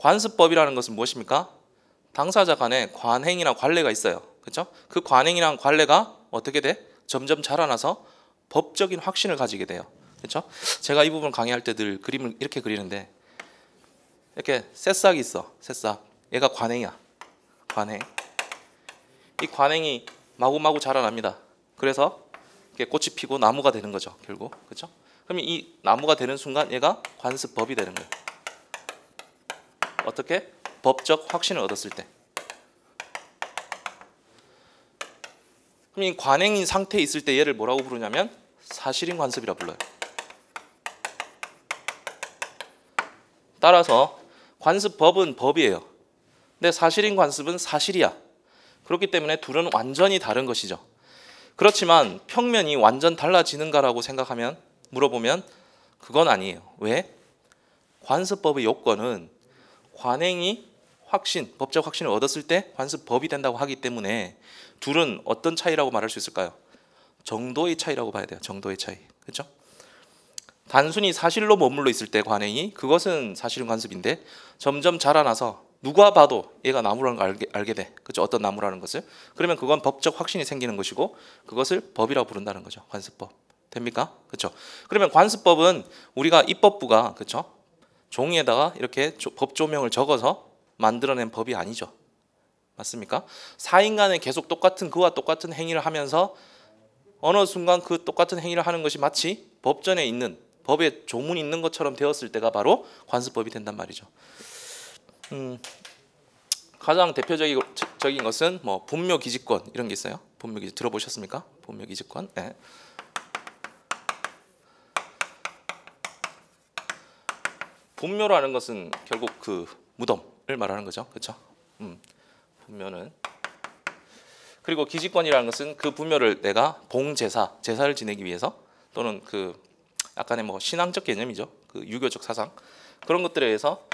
관습법이라는 것은 무엇입니까? 당사자 간에 관행이나 관례가 있어요. 그렇죠? 그 관행이나 관례가 어떻게 돼? 점점 자라나서 법적인 확신을 가지게 돼요. 그렇죠? 제가 이 부분 강의할 때 늘 그림을 이렇게 그리는데, 이렇게 새싹이 있어. 새싹. 얘가 관행이야. 관행. 이 관행이 마구마구 자라납니다. 그래서 이렇게 꽃이 피고 나무가 되는 거죠. 결국. 그렇죠? 그러면 이 나무가 되는 순간 얘가 관습법이 되는 거예요. 어떻게? 법적 확신을 얻었을 때. 그럼 이 관행인 상태에 있을 때 얘를 뭐라고 부르냐면 사실인 관습이라 불러요. 따라서 관습법은 법이에요. 근데 사실인 관습은 사실이야. 그렇기 때문에 둘은 완전히 다른 것이죠. 그렇지만 평면이 완전 달라지는가라고 생각하면, 물어보면 그건 아니에요. 왜? 관습법의 요건은 관행이 확신, 법적 확신을 얻었을 때 관습법이 된다고 하기 때문에 둘은 어떤 차이라고 말할 수 있을까요? 정도의 차이라고 봐야 돼요. 정도의 차이. 그렇죠? 단순히 사실로 머물러 있을 때 관행이, 그것은 사실은 관습인데 점점 자라나서 누가 봐도 얘가 나무라는 걸 알게 돼. 그렇죠? 어떤 나무라는 것을. 그러면 그건 법적 확신이 생기는 것이고 그것을 법이라고 부른다는 거죠. 관습법. 됩니까? 그렇죠? 그러면 관습법은 우리가 입법부가, 그렇죠? 종이에다가 이렇게 법조명을 적어서 만들어낸 법이 아니죠. 맞습니까? 사인간에 계속 그와 똑같은 행위를 하면서 어느 순간 그 똑같은 행위를 하는 것이 마치 법전에 있는, 법에 조문이 있는 것처럼 되었을 때가 바로 관습법이 된단 말이죠. 가장 대표적인 것은 뭐 분묘기지권 이런 게 있어요. 분묘기지 들어보셨습니까? 분묘기지권. 네. 분묘라는 것은 결국 그 무덤을 말하는 거죠. 그렇죠? 분묘는. 그리고 기지권이라는 것은 그 분묘를 내가 제사를 지내기 위해서, 또는 그 약간의 뭐 신앙적 개념이죠. 그 유교적 사상, 그런 것들에 의해서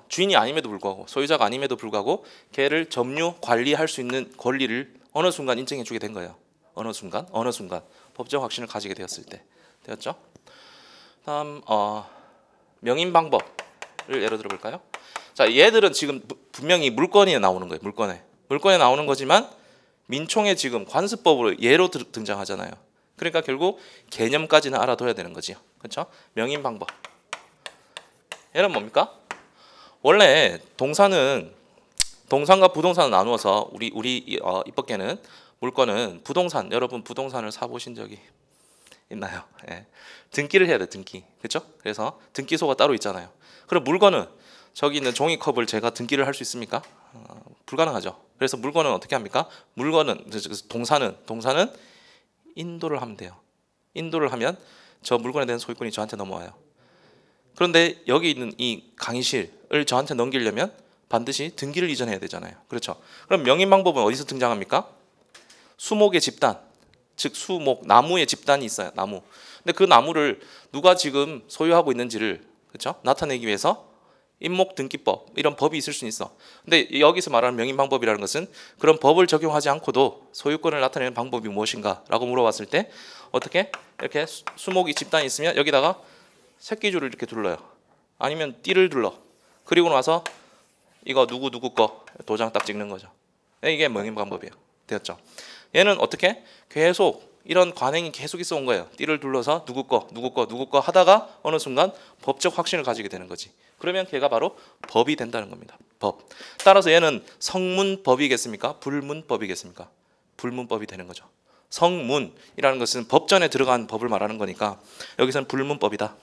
주인이 아님에도 불구하고, 소유자가 아님에도 불구하고 걔를 점유 관리할 수 있는 권리를 어느 순간 인정해 주게 된 거예요. 어느 순간 법적 확신을 가지게 되었을 때 되었죠. 다음 명인 방법을 예로 들어볼까요? 자, 얘들은 지금 분명히 물건에 나오는 거예요. 물건에 나오는 거지만 민총에 지금 관습법으로 예로 등장하잖아요. 그러니까 결국 개념까지는 알아둬야 되는 거지요. 그렇죠? 명인 방법. 얘는 뭡니까? 원래 동산과 부동산을 나누어서 우리 입법계는 물건은 부동산, 여러분 부동산을 사보신 적이 있나요? 예. 등기를 해야 돼. 등기. 그렇죠? 그래서 등기소가 따로 있잖아요. 그럼 물건은 저기 있는 종이컵을 제가 등기를 할 수 있습니까? 불가능하죠. 그래서 물건은 어떻게 합니까? 동사는 인도를 하면 돼요. 인도를 하면 저 물건에 대한 소유권이 저한테 넘어와요. 그런데 여기 있는 이 강의실을 저한테 넘기려면 반드시 등기를 이전해야 되잖아요. 그렇죠? 그럼 명인 방법은 어디서 등장합니까? 수목의 집단, 즉 수목, 나무의 집단이 있어요. 나무. 근데 그 나무를 누가 지금 소유하고 있는지를, 그렇죠? 나타내기 위해서 임목등기법, 이런 법이 있을 수는 있어. 근데 여기서 말하는 명인 방법이라는 것은 그런 법을 적용하지 않고도 소유권을 나타내는 방법이 무엇인가라고 물어봤을 때 어떻게? 이렇게 수목이 집단이 있으면 여기다가 새끼줄을 이렇게 둘러요. 아니면 띠를 둘러. 그리고 나서 이거 누구 거 도장 딱 찍는 거죠. 이게 명인 방법이에요. 되었죠? 얘는 어떻게? 계속 이런 관행이 계속 있어 온 거예요. 띠를 둘러서 누구 거 하다가 어느 순간 법적 확신을 가지게 되는 거지. 그러면 걔가 바로 법이 된다는 겁니다. 법. 따라서 얘는 성문법이겠습니까? 불문법이겠습니까? 불문법이 되는 거죠. 성문이라는 것은 법전에 들어간 법을 말하는 거니까 여기서는 불문법이다.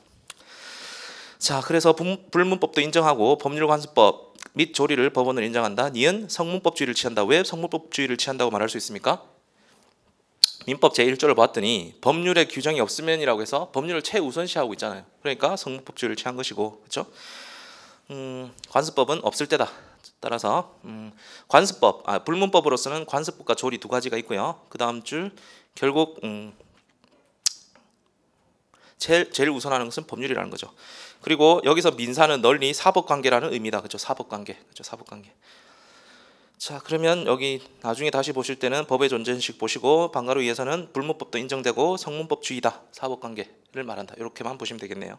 자, 그래서 불문법도 인정하고 법률관습법 및 조리를 법원으로 인정한다. 니은 성문법주의를 취한다. 왜 성문법주의를 취한다고 말할 수 있습니까? 민법 제1조를 봤더니 법률에 규정이 없으면이라고 해서 법률을 최우선시하고 있잖아요. 그러니까 성문법주의를 취한 것이고, 그렇죠? 관습법은 없을 때다. 따라서 불문법으로서는 관습법과 조리 두 가지가 있고요. 그 다음 줄 결국 제일 우선하는 것은 법률이라는 거죠. 그리고 여기서 민사는 널리 사법관계라는 의미다. 그렇죠? 사법관계. 그렇죠? 사법관계. 자, 그러면 여기 나중에 다시 보실 때는 법의 존재인식 보시고 방가로 위해서는 불문법도 인정되고 성문법주의다. 사법관계를 말한다. 이렇게만 보시면 되겠네요.